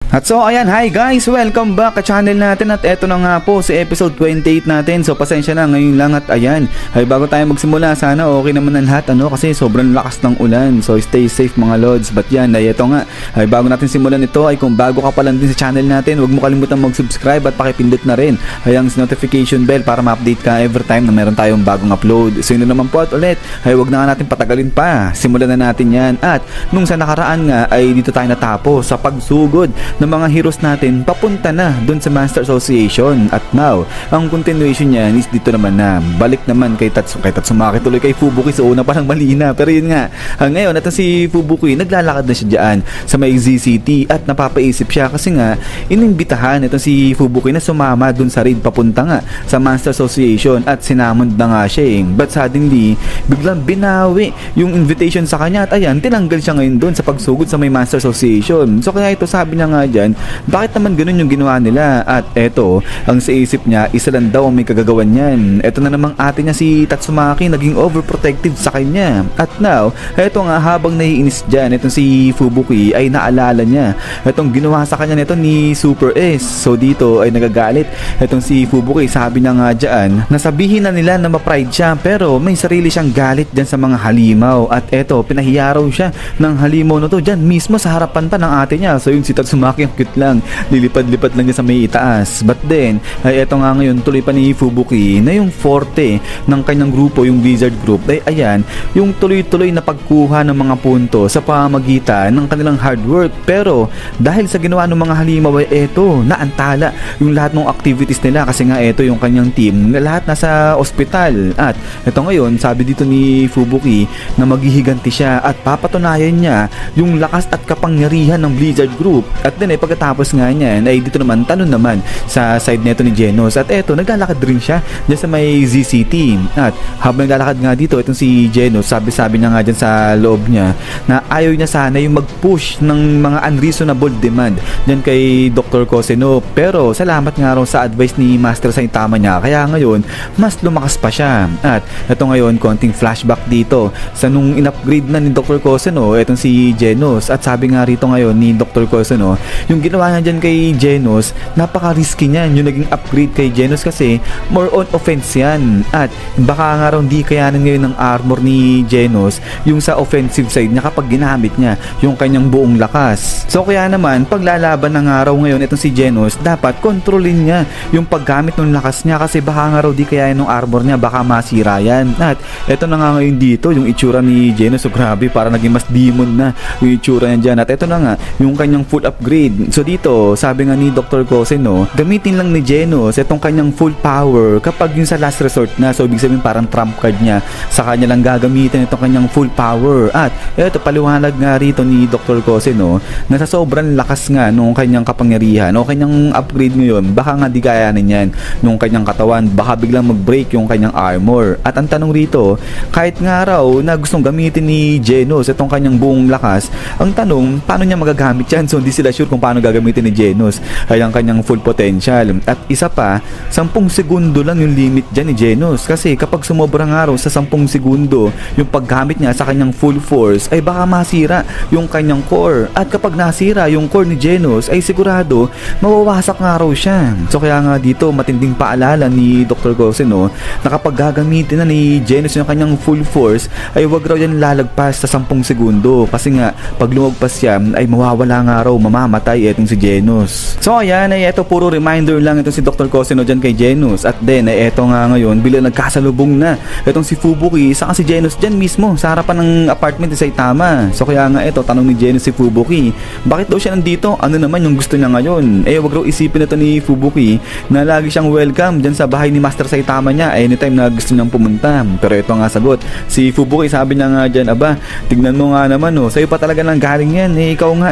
At so ayan, hi guys, welcome back sa channel natin at eto na nga po si episode 28 natin. So pasensya na ngayon lang at ayan, ay bago tayo magsimula sana okay naman ang lahat kasi sobrang lakas ng ulan. So stay safe mga lods. But yan, ay eto nga, ay bago natin simulan ito ay kung bago ka pa lang din sa channel natin, huwag mo kalimutan mag-subscribe at pakipindot na rin ay ang notification bell para ma-update ka every time na meron tayong bagong upload. So yun naman po at ulit, ay huwag na nga natin patagalin pa, simulan na natin yan. At nung sa nakaraan nga ay dito tayo natapos sa pagsugod ng mga heroes natin papunta na dun sa Master Association. At now, ang continuation niyan is dito naman na balik naman kay Tatsumaki tuloy kay Fubuki. So una parang mali na, pero yun nga, ngayon ito si Fubuki naglalakad na siya dyan sa may ZCT at napapaisip siya kasi nga inimbitahan ito si Fubuki na sumama dun sa raid papunta nga sa Master Association at sinamond na nga siya but suddenly biglang binawi yung invitation sa kanya at ayan, tinanggal siya ngayon dun sa pagsugod sa may Master Association. So kaya ito sabi niya nga dyan, bakit naman ganun yung ginawa nila? At eto, ang sa isip niya, isa lang daw ang may kagagawan niyan. Eto na namang ate niya si Tatsumaki naging overprotective sa kanya. At now, eto nga habang naiinis dyan, etong si Fubuki ay naalala niya etong ginawa sa kanya nito ni Super S. So dito ay nagagalit etong si Fubuki. Sabi niya nga dyan, nasabihin na nila na ma-pride siya pero may sarili siyang galit dyan sa mga halimaw. At eto, pinahiya raw siya ng halimaw na to dyan mismo sa harapan pa ng ate niya. So yung si Tatsumaki ang cute lang, lilipad-lipad lang niya sa may itaas. But then, ay eto nga ngayon tuloy pa ni Fubuki na yung forte ng kanyang grupo, yung Blizzard Group, ay ayan, yung tuloy-tuloy na pagkuha ng mga punto sa pamamagitan ng kanilang hard work. Pero dahil sa ginawa ng mga halimaw ay eto, naantala yung lahat ng activities nila kasi nga eto yung kanyang team na lahat nasa ospital. At eto ngayon, sabi dito ni Fubuki na maghihiganti siya at papatunayan niya yung lakas at kapangyarihan ng Blizzard Group. At then ay pagkatapos nga niyan ay dito naman tanong naman sa side neto ni Genos at eto naglalakad rin siya dyan sa may ZCT. At habang naglalakad nga dito itong si Genos, sabi niya nga dyan sa loob niya na ayaw niya sana yung mag-push ng mga unreasonable demand dyan kay Dr. Koseno, pero salamat nga raw sa advice ni Master Saitama niya kaya ngayon mas lumakas pa siya. At eto ngayon konting flashback dito sa nung in-upgrade na ni Dr. Koseno etong si Genos. At sabi nga rito ngayon ni Dr. Koseno, yung ginawa niya dyan kay Genos, napaka-risky niyan yung naging upgrade kay Genos kasi more on offense yan. At baka nga raw di kayanan ngayon ng armor ni Genos yung sa offensive side niya kapag ginamit niya yung kanyang buong lakas. So kaya naman paglalaban ng araw ngayon itong si Genos, dapat kontrolin niya yung paggamit ng lakas niya kasi baka nga raw di kayanan ng armor niya, baka masira yan. At eto na nga ngayon dito yung itsura ni Genos, so grabe, para naging mas demon na yung itsura niya dyan. At eto na nga yung kanyang full upgrade. So dito, sabi nga ni Dr. Koseno, gamitin lang ni Genos itong kanyang full power kapag yung sa last resort na. So ibig sabihin parang trump card niya, sa kanya lang gagamitin itong kanyang full power. At eto, paliwanag nga rito ni Dr. Koseno na sa sobrang lakas nga nung kanyang kapangyarihan o kanyang upgrade ngayon, baka nga di kayanin yan nung kanyang katawan, baka biglang mag-break yung kanyang armor. At ang tanong rito, kahit nga raw na gustong gamitin ni Genos itong kanyang buong lakas, ang tanong, paano niya magagamit yan? So hindi sila sure kung paano gagamitin ni Genos ay ang kanyang full potential. At isa pa, 10 segundo lang yung limit dyan ni Genos kasi kapag sumobra nga raw sa 10 segundo yung paggamit niya sa kanyang full force ay baka masira yung kanyang core. At kapag nasira yung core ni Genos ay sigurado mawawasak nga raw siya. So kaya nga dito matinding paalala ni Dr. Koseno na kapag gagamitin na ni Genos yung kanyang full force ay wag raw yan lalagpas sa 10 segundo kasi nga pag lumagpas siya ay mawawala nga raw, mamamatay etong si Genos. So ayan, ay eto puro reminder lang itong si Dr. Koseno dyan kay Genos. At then ay eto nga ngayon bila nagkasalubong na itong si Fubuki saka si Genos dyan mismo sa harapan ng apartment ni Saitama. So kaya nga eto, tanong ni Genos si Fubuki, bakit daw siya nandito? Ano naman yung gusto niya ngayon? Wag raw isipin ito ni Fubuki na lagi siyang welcome dyan sa bahay ni Master Saitama niya anytime na gusto niyang pumunta. Pero ito nga sagot si Fubuki, sabi niya nga dyan, aba, tignan mo nga naman sa'yo pa talaga nang galing yan ikaw nga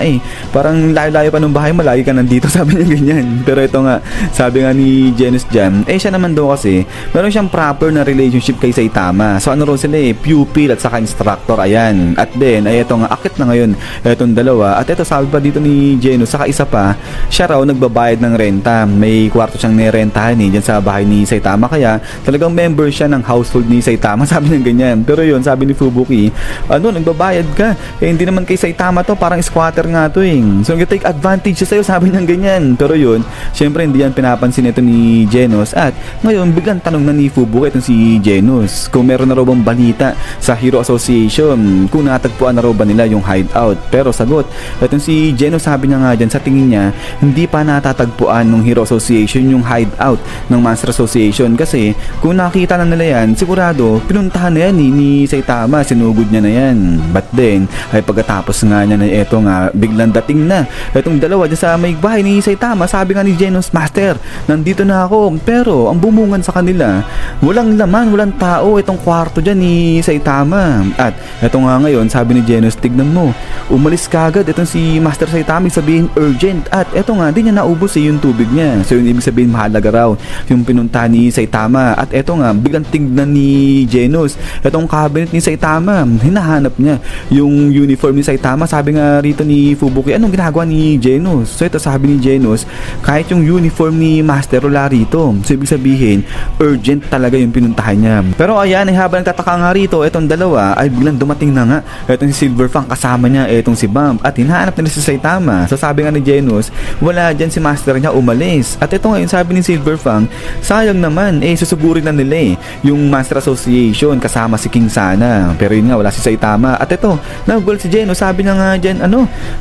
parang layo-layo pa ng bahay mo, lagi ka nandito, sabi niya ganyan. Pero ito nga, sabi nga ni Genos dyan, siya naman daw kasi meron siyang proper na relationship kay Saitama. So ano raw sila pupil at saka instructor, ayan. At then ito nga, akit na ngayon itong dalawa. At ito sabi pa dito ni Genos, saka isa pa, siya raw nagbabayad ng renta, may kwarto siyang nirentahan dyan sa bahay ni Saitama, kaya talagang member siya ng household ni Saitama, sabi niya ganyan. Pero yun, sabi ni Fubuki, nagbabayad ka, hindi naman kay Saitama to, parang squatter nga to So nag-take advantage siya sa'yo, sabi niya ganyan. Pero yun, syempre hindi yan pinapansin ito ni Genos. At ngayon, biglang tanong na ni Fubuki itong si Genos kung meron na raw bang balita sa Hero Association, kung natagpuan na raw ba nila yung hideout. Pero sagot, itong si Genos sabi niya nga dyan, sa tingin niya, hindi pa natatagpuan ng Hero Association yung hideout ng Monster Association. Kasi kung nakita na nila yan, sigurado, pinuntahan na yan ni Saitama, sinugod niya na yan. But then, ay pagkatapos nga niya na eto nga, biglang dating na itong dalawa dyan sa may bahay ni Saitama. Sabi nga ni Genos, Master, nandito na ako. Pero ang bumungan sa kanila, walang laman, walang tao itong kwarto dyan ni Saitama. At eto nga ngayon, sabi ni Genos, tignan mo, umalis kagad itong si Master Saitama, sabihin urgent. At eto nga, di niya naubos yung tubig niya. So yun ibig sabihin mahalaga raw yung pinunta ni Saitama. At eto nga, biglang tignan ni Genos itong cabinet ni Saitama, hinahanap niya yung uniform ni Saitama. Sabi nga rito ni Fubuki, anong ginagawa ni Genos? So ito sabi ni Genos, kahit yung uniform ni Master wala rito. So ibig sabihin, urgent talaga yung pinuntahan niya. Pero ayan, habang nagtataka nga rito, itong dalawa ay biglang dumating na nga itong si Silverfang, kasama niya itong si Bump, at hinahanap nila si Saitama. So sabi nga ni Genos, wala dyan si Master niya, umalis. At ito ngayon, sabi ni Silverfang, sayang naman, susugurin na nila yung Master Association kasama si King sana. Pero yun nga, wala si Saitama. At ito, nagulat si Genos, sabi na nga dyan,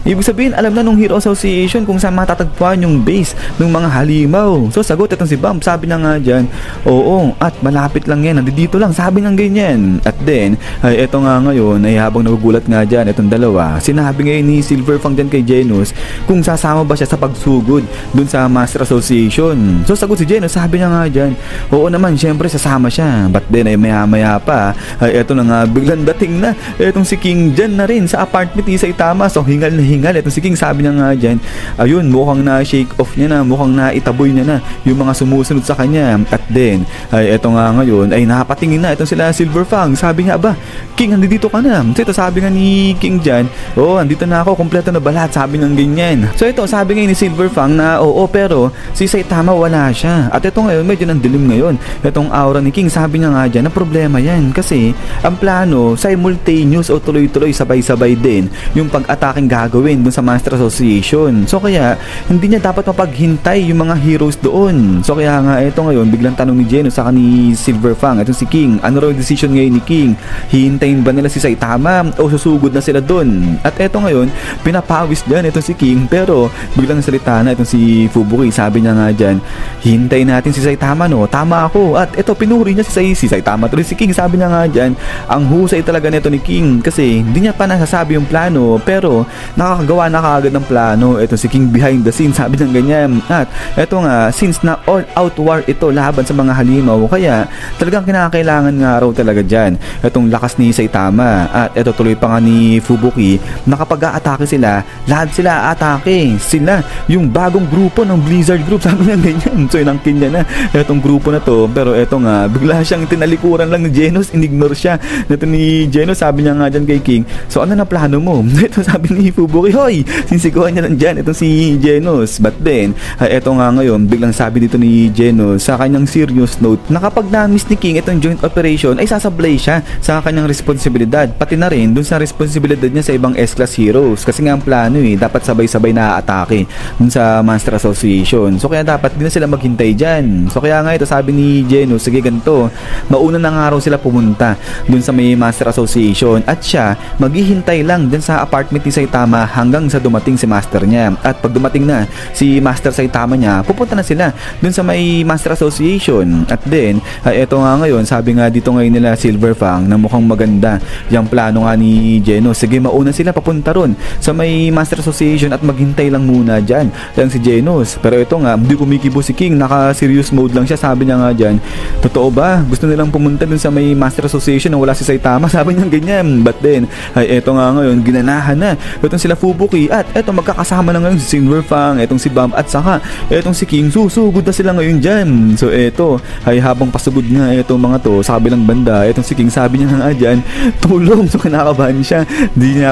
ibig sabihin, alam na nung Hero Association kung saan matatagpuan yung base ng mga halimaw. So sagot itong si Bump, sabi na nga dyan, oo, at malapit lang yan, nandito lang, sabi nga ganyan. At then, ay eto nga ngayon, ay habang nagugulat nga dyan itong dalawa, sinabi ngayon ni Silverfang dyan kay Genos kung sasama ba siya sa pagsugod dun sa Master Association. So sagot si Genos, sabi niya nga dyan, oo naman, syempre sasama siya. But then ay maya pa, ay eto na nga, biglang dating na etong si King dyan na rin sa apartment ni Saitama. So hingal na hingal etong si King, sabi niya nga dyan, ayun, mukhang na shake off niya na, mukhang na itaboy niya na yung mga sumusunod sa kanya. At then, ay eto nga ngayon, ay napatingin na itong sila Silverfang. Sabi niya, aba, King, nandito ka na. So ito, sabi nga ni King dyan, oo, andito na ako, kompleto na balat, sabi ng ganyan. So ito, sabi nga ni Silverfang na, oo, pero si Saitama wala siya. At ito ngayon, medyo nandilim ngayon itong aura ni King. Sabi niya nga dyan, na problema yan kasi ang plano, simultaneous o tuloy-tuloy, sabay-sabay din yung pag-ataking gagawin dun sa Master Association. So kaya, hindi niya dapat mapaghintay yung mga heroes doon. So kaya nga, ito ngayon, biglang tanong ni Genos sa ni Silverfang, itong si King, ano raw yung decision ngayon ni King? Hihintayin ba nila si Saitama o susugod na sila doon? At ito ngayon, pinapawis dyan itong si King, pero biglang salita na itong si Fubuki. Sabi niya nga dyan, hihintayin natin si Saitama, no? Tama ako. At ito, pinuri niya si Saitama tuloy si King. Sabi niya nga dyan, ang husay talaga nito ni King kasi hindi niya pa nasasabi yung plano, pero nakakagawa na kaagad ng plano. Ito si King behind the scenes, sabi niya ganyan. At ito nga, since na all out war ito laban sa mga halimaw, kaya talagang kinakailangan nga raw talaga dyan itong lakas ni Saitama. At ito tuloy pa nga ni Fubuki na kapag a-atake sila, lahat sila atake. Sila yung bagong grupo ng Blizzard Group, sabi niya ganyan. So inangkin niya na itong grupo na to. Pero ito nga, bigla siyang tinalikuran lang ni Genos, inignore siya ito ni Genos. Sabi niya nga dyan kay King, so ano na plano mo? Ito sabi ni Fubuki, hoy, sinsikuhan niya lang dyan itong si Genos. But then, ito nga ngayon, biglang sabi dito ni Genos sa kanyang serious note na kapag na-miss ni King itong joint operation, ay sasablay siya sa kanyang responsibilidad, pati na rin dun sa responsibilidad niya sa ibang S-class heroes. Kasi nga ang plano dapat sabay-sabay na atake dun sa Master Association. So kaya dapat din na sila maghintay dyan. So kaya nga ito sabi ni Genos, sige ganito, mauna na nga raw sila pumunta dun sa may Master Association at siya maghihintay lang dyan sa apartment ni Saitama hanggang sa dumating si Master niya. At pag dumating na si Master Saitama niya, pupunta na sila dun sa may Master Association. At then, eto nga ngayon, sabi nga dito ngayon nila Silverfang na mukhang maganda yung plano nga ni Genos. Sige, mauna sila papunta ron sa may Master Association at maghintay lang muna dyan lang si Genos. Pero ito nga, hindi kumikibo si King, naka-serious mode lang siya. Sabi niya nga dyan, totoo ba? Gusto nilang pumunta dun sa may Master Association na wala si Saitama? Sabi niya ganyan. But then, eto nga ngayon, ginanahan na itong sila Fubuki at eto magkakasama na ngayon si Silverfang, etong si Bump at saka etong si King. Susugod na sila ngayon dyan. So eto, habang pasugod nga etong mga to sa kabilang banda, etong si King, sabi niya nga dyan, tulong. So kinakabahan siya,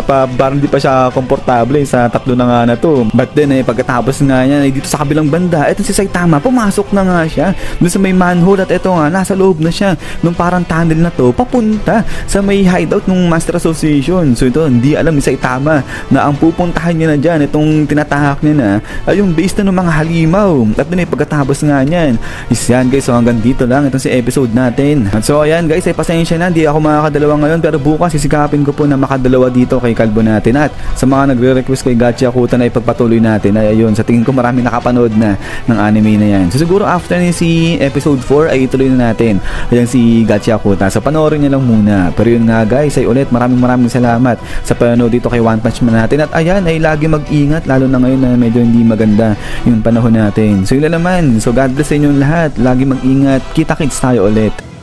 parang di pa siya komportable sa tatlo na nga na to. But then pagkatapos nga niya dito sa kabilang banda, etong si Saitama, pumasok na nga siya dun sa may manhole at eto nga, nasa loob na siya nung parang tunnel na to papunta sa may hideout ng Master Association. So ito, hindi alam ni Saitama na ang pupuntahan niya na dyan naman itong tinatahak niya na ay yung base na ng mga halimaw. At dun ay pagkatapos nga niyan is yan guys, so hanggang dito lang itong si episode natin. At so ayan guys, ay pasensya na, hindi ako makakadalawa ngayon, pero bukas sisikapin ko po na makadalawa dito kay Kalbo natin. At sa mga nagre-request kay Gachiakuta na ipagpatuloy natin, ay ayun, sa tingin ko marami nakapanood na ng anime na yan. So siguro after ni si episode 4 ay ituloy na natin ayan si Gachiakuta, so panoorin niya lang muna. Pero yun nga guys, ay ulit maraming salamat sa panonood dito kay One Punch Man natin. At ayan, ay lagi mag-ingat, lalo na ngayon na medyo hindi maganda yung panahon natin. So yun lang naman, so God bless sa inyong lahat, lagi mag-ingat, kita-kits tayo ulit.